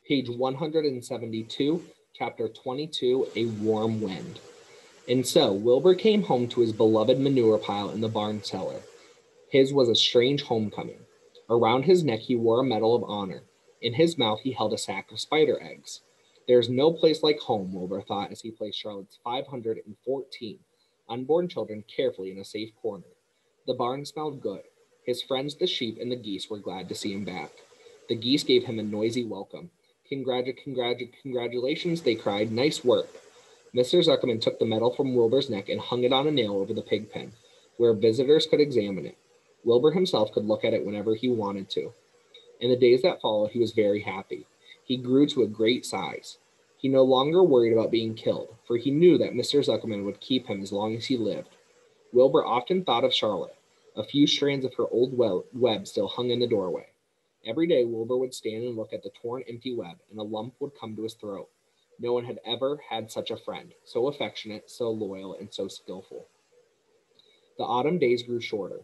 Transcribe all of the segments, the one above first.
Page 172, Chapter 22, A Warm Wind. And so Wilbur came home to his beloved manure pile in the barn cellar. His was a strange homecoming. Around his neck he wore a medal of honor. In his mouth he held a sack of spider eggs. There is no place like home, Wilbur thought as he placed Charlotte's 514 unborn children carefully in a safe corner. The barn smelled good. His friends, the sheep and the geese, were glad to see him back. The geese gave him a noisy welcome. Congratulations, they cried. Nice work. Mr. Zuckerman took the medal from Wilbur's neck and hung it on a nail over the pig pen, where visitors could examine it. Wilbur himself could look at it whenever he wanted to. In the days that followed, he was very happy. He grew to a great size. He no longer worried about being killed, for he knew that Mr. Zuckerman would keep him as long as he lived. Wilbur often thought of Charlotte. A few strands of her old web still hung in the doorway. Every day, Wilbur would stand and look at the torn, empty web, and a lump would come to his throat. No one had ever had such a friend, so affectionate, so loyal, and so skillful. The autumn days grew shorter.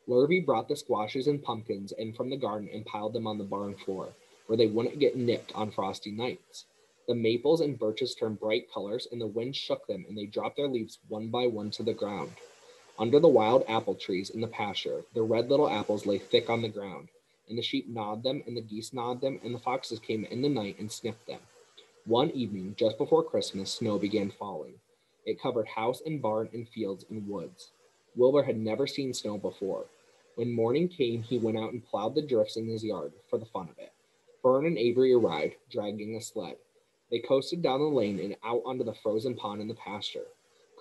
Lurvy brought the squashes and pumpkins in from the garden and piled them on the barn floor, where they wouldn't get nipped on frosty nights. The maples and birches turned bright colors, and the wind shook them, and they dropped their leaves one by one to the ground. Under the wild apple trees in the pasture, the red little apples lay thick on the ground, and the sheep gnawed them, and the geese gnawed them, and the foxes came in the night and sniffed them. One evening, just before Christmas, snow began falling. It covered house and barn and fields and woods. Wilbur had never seen snow before. When morning came, he went out and plowed the drifts in his yard for the fun of it. Fern and Avery arrived, dragging a sled. They coasted down the lane and out onto the frozen pond in the pasture.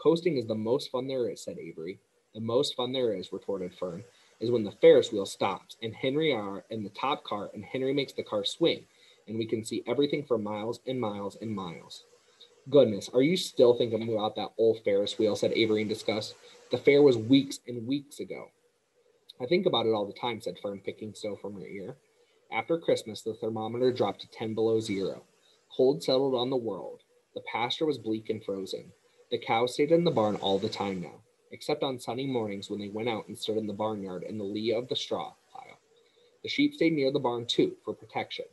Coasting is the most fun there is, said Avery. The most fun there is, retorted Fern, is when the Ferris wheel stops and Henry are in the top car and Henry makes the car swing, and we can see everything for miles and miles and miles. Goodness, are you still thinking about that old Ferris wheel, said Avery in disgust. The fair was weeks and weeks ago. I think about it all the time, said Fern, picking snow from her ear. After Christmas, the thermometer dropped to 10 below zero. Cold settled on the world. The pasture was bleak and frozen. The cows stayed in the barn all the time now, except on sunny mornings when they went out and stood in the barnyard in the lee of the straw pile. The sheep stayed near the barn, too, for protection.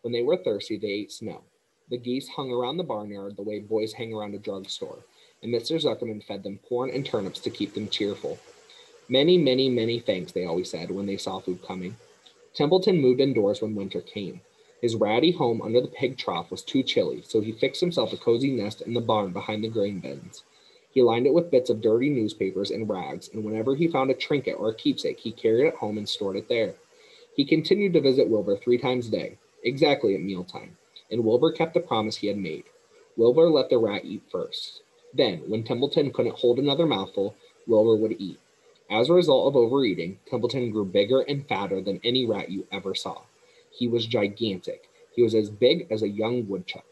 When they were thirsty, they ate snow. The geese hung around the barnyard the way boys hang around a drugstore, and Mr. Zuckerman fed them corn and turnips to keep them cheerful. Many, many, many thanks, they always said when they saw food coming. Templeton moved indoors when winter came. His ratty home under the pig trough was too chilly, so he fixed himself a cozy nest in the barn behind the grain bins. He lined it with bits of dirty newspapers and rags, and whenever he found a trinket or a keepsake, he carried it home and stored it there. He continued to visit Wilbur 3 times a day, exactly at mealtime, and Wilbur kept the promise he had made. Wilbur let the rat eat first. Then, when Templeton couldn't hold another mouthful, Wilbur would eat. As a result of overeating, Templeton grew bigger and fatter than any rat you ever saw. He was gigantic. He was as big as a young woodchuck.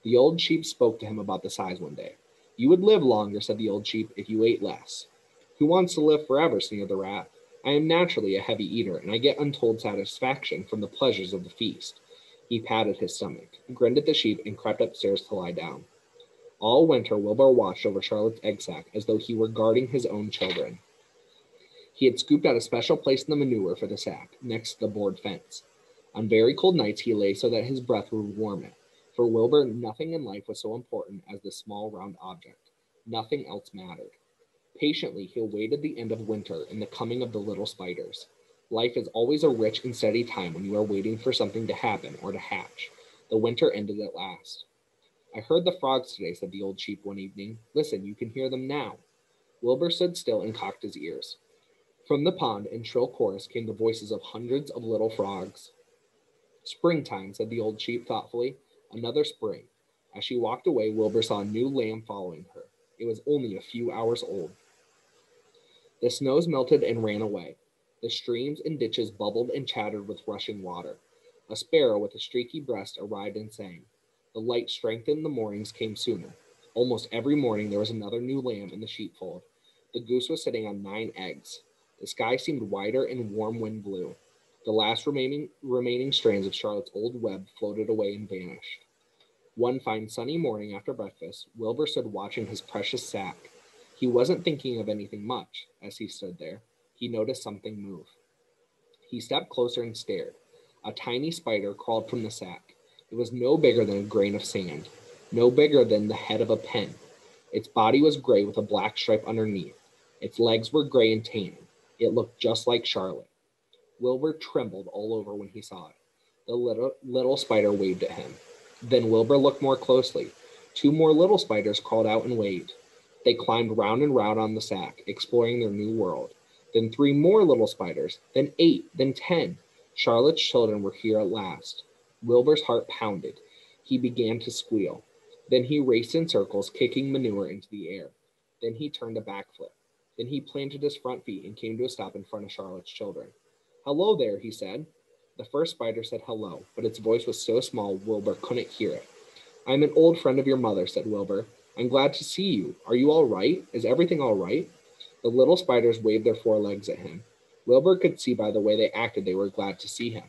The old sheep spoke to him about the size one day. You would live longer, said the old sheep, if you ate less. Who wants to live forever, sneered the rat. I am naturally a heavy eater, and I get untold satisfaction from the pleasures of the feast. He patted his stomach, grinned at the sheep, and crept upstairs to lie down. All winter, Wilbur watched over Charlotte's egg sack as though he were guarding his own children. He had scooped out a special place in the manure for the sack, next to the board fence. On very cold nights, he lay so that his breath would warm it. For Wilbur, nothing in life was so important as this small, round object. Nothing else mattered. Patiently, he awaited the end of winter and the coming of the little spiders. Life is always a rich and steady time when you are waiting for something to happen or to hatch. The winter ended at last. I heard the frogs today, said the old sheep one evening. Listen, you can hear them now. Wilbur stood still and cocked his ears. From the pond, in shrill chorus, came the voices of hundreds of little frogs. Springtime, said the old sheep thoughtfully. Another spring. As she walked away, Wilbur saw a new lamb following her. It was only a few hours old. The snows melted and ran away. The streams and ditches bubbled and chattered with rushing water. A sparrow with a streaky breast arrived and sang. The light strengthened, the mornings came sooner. Almost every morning there was another new lamb in the sheepfold. The goose was sitting on 9 eggs. The sky seemed wider and warm wind blew. The last remaining strands of Charlotte's old web floated away and vanished. One fine sunny morning after breakfast, Wilbur stood watching his precious sack. He wasn't thinking of anything much. As he stood there, he noticed something move. He stepped closer and stared. A tiny spider crawled from the sack. It was no bigger than a grain of sand, no bigger than the head of a pin. Its body was gray with a black stripe underneath. Its legs were gray and tan. It looked just like Charlotte. Wilbur trembled all over when he saw it. The little spider waved at him. Then Wilbur looked more closely. Two more little spiders crawled out and waved. They climbed round and round on the sack, exploring their new world. Then three more little spiders, then 8, then 10. Charlotte's children were here at last. Wilbur's heart pounded. He began to squeal. Then he raced in circles, kicking manure into the air. Then he turned a backflip. Then he planted his front feet and came to a stop in front of Charlotte's children. "Hello there," he said. The first spider said hello, but its voice was so small Wilbur couldn't hear it. "I'm an old friend of your mother," said Wilbur. "I'm glad to see you. Are you all right? Is everything all right?" The little spiders waved their forelegs at him. Wilbur could see by the way they acted they were glad to see him.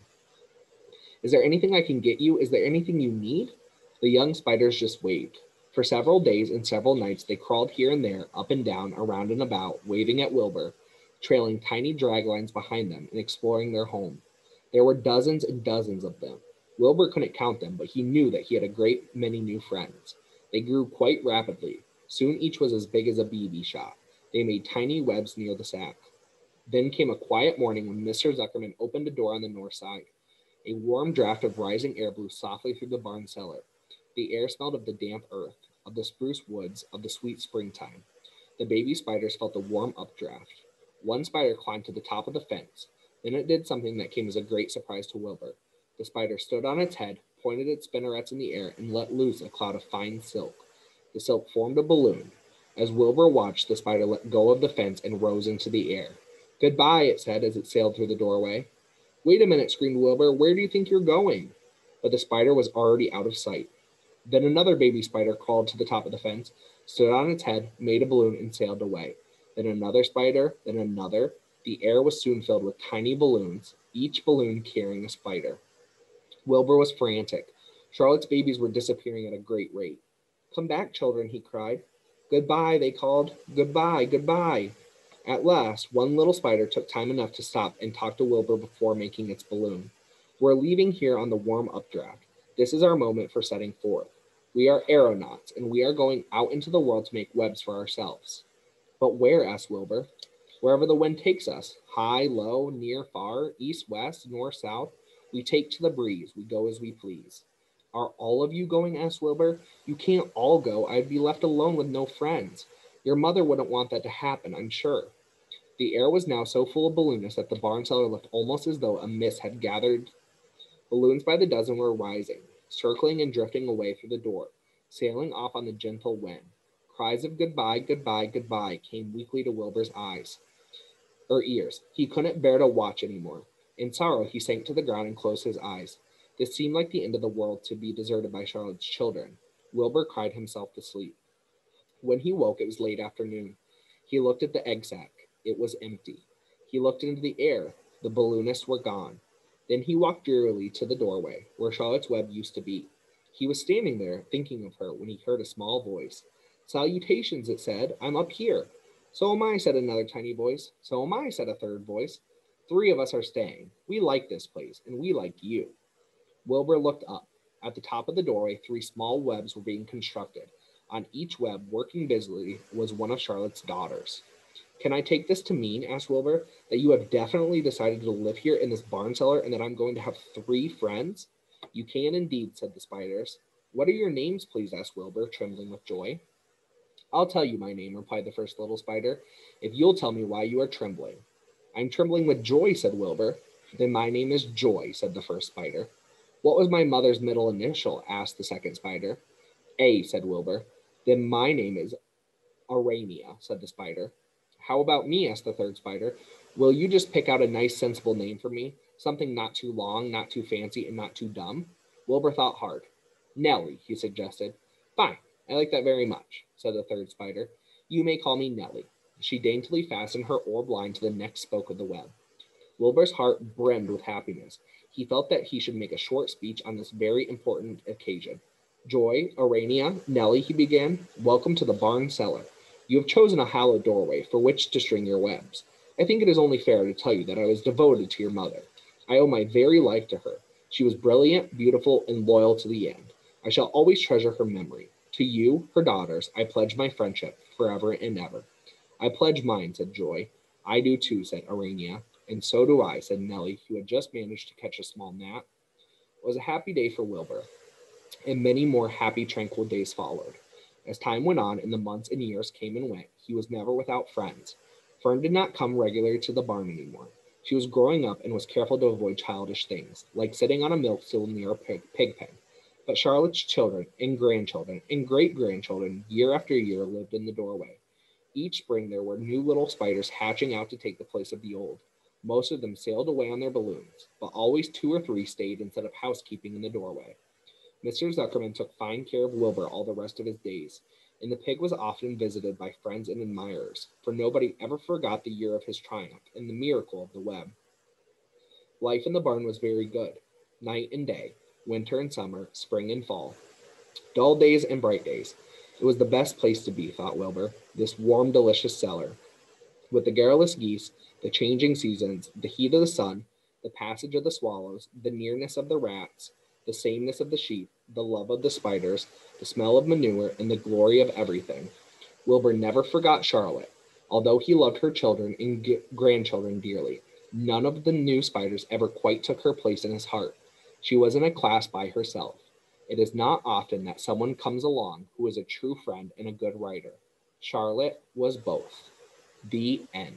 "Is there anything I can get you? Is there anything you need?" The young spiders just waved. For several days and several nights they crawled here and there, up and down, around and about, waving at Wilbur, trailing tiny drag lines behind them and exploring their home. There were dozens and dozens of them. Wilbur couldn't count them, but he knew that he had a great many new friends. They grew quite rapidly. Soon each was as big as a BB shot. They made tiny webs near the sack. Then came a quiet morning when Mr. Zuckerman opened a door on the north side. A warm draft of rising air blew softly through the barn cellar. The air smelled of the damp earth, of the spruce woods, of the sweet springtime. The baby spiders felt the warm updraft. One spider climbed to the top of the fence. Then it did something that came as a great surprise to Wilbur. The spider stood on its head, pointed its spinnerets in the air, and let loose a cloud of fine silk. The silk formed a balloon. As Wilbur watched, the spider let go of the fence and rose into the air. "Goodbye," it said as it sailed through the doorway. "Wait a minute," screamed Wilbur. "Where do you think you're going?" But the spider was already out of sight. Then another baby spider crawled to the top of the fence, stood on its head, made a balloon, and sailed away. Then another spider, then another. The air was soon filled with tiny balloons, each balloon carrying a spider. Wilbur was frantic. Charlotte's babies were disappearing at a great rate. "Come back, children," he cried. "Goodbye," they called. "Goodbye, goodbye." At last, one little spider took time enough to stop and talk to Wilbur before making its balloon. "We're leaving here on the warm updraft. This is our moment for setting forth. We are aeronauts, and we are going out into the world to make webs for ourselves." "But where?" asked Wilbur. "Wherever the wind takes us. High, low, near, far, east, west, north, south. We take to the breeze. We go as we please." "Are all of you going?" asked Wilbur. "You can't all go. I'd be left alone with no friends. Your mother wouldn't want that to happen, I'm sure." The air was now so full of balloonists that the barn cellar looked almost as though a mist had gathered. Balloons by the dozen were rising, circling and drifting away through the door, sailing off on the gentle wind. Cries of "goodbye, goodbye, goodbye" came weakly to Wilbur's ears. He couldn't bear to watch any more. In sorrow, he sank to the ground and closed his eyes. This seemed like the end of the world, to be deserted by Charlotte's children. Wilbur cried himself to sleep. When he woke, it was late afternoon. He looked at the egg sack. It was empty. He looked into the air. The balloonists were gone. Then he walked drearily to the doorway, where Charlotte's web used to be. He was standing there, thinking of her, when he heard a small voice. "Salutations," it said. "I'm up here." "So am I," said another tiny voice. "So am I," said a third voice. "3 of us are staying. We like this place, and we like you." Wilbur looked up. At the top of the doorway, 3 small webs were being constructed. On each web, working busily, was one of Charlotte's daughters. "Can I take this to mean," asked Wilbur, "that you have definitely decided to live here in this barn cellar and that I'm going to have 3 friends?" "You can indeed," said the spiders. "What are your names, please?" asked Wilbur, trembling with joy. "I'll tell you my name," replied the first little spider, "if you'll tell me why you are trembling." "I'm trembling with joy," said Wilbur. "Then my name is Joy," said the first spider. "What was my mother's middle initial?" asked the second spider. "A," said Wilbur. "Then my name is Arania," said the spider. "How about me?" asked the third spider. "Will you just pick out a nice, sensible name for me? Something not too long, not too fancy, and not too dumb?" Wilbur thought hard. "Nellie," he suggested. "Fine, I like that very much," said the third spider. "You may call me Nellie." She daintily fastened her orb line to the next spoke of the web. Wilbur's heart brimmed with happiness. He felt that he should make a short speech on this very important occasion. "Joy, Arania, Nellie," he began, "welcome to the barn cellar. You have chosen a hallowed doorway for which to string your webs. I think it is only fair to tell you that I was devoted to your mother. I owe my very life to her. She was brilliant, beautiful, and loyal to the end. I shall always treasure her memory. To you, her daughters, I pledge my friendship forever and ever. I pledge mine, said Joy. I do too, said Arania. And so do I, said Nellie, who had just managed to catch a small gnat. It was a happy day for Wilbur, and many more happy, tranquil days followed. As time went on and the months and years came and went, he was never without friends. Fern did not come regularly to the barn anymore. She was growing up and was careful to avoid childish things, like sitting on a milk stool near a pig pen. But Charlotte's children and grandchildren and great grandchildren, year after year, lived in the doorway. Each spring there were new little spiders hatching out to take the place of the old. Most of them sailed away on their balloons, but always two or three stayed and set up housekeeping in the doorway. Mr. Zuckerman took fine care of Wilbur all the rest of his days, and the pig was often visited by friends and admirers, for nobody ever forgot the year of his triumph and the miracle of the web. Life in the barn was very good, night and day, winter and summer, spring and fall, dull days and bright days. It was the best place to be, thought Wilbur, this warm, delicious cellar, with the garrulous geese, the changing seasons, the heat of the sun, the passage of the swallows, the nearness of the rats, the sameness of the sheep, the love of the spiders, the smell of manure, and the glory of everything. Wilbur never forgot Charlotte, although he loved her children and grandchildren dearly. None of the new spiders ever quite took her place in his heart. She was in a class by herself. It is not often that someone comes along who is a true friend and a good writer. Charlotte was both. The end.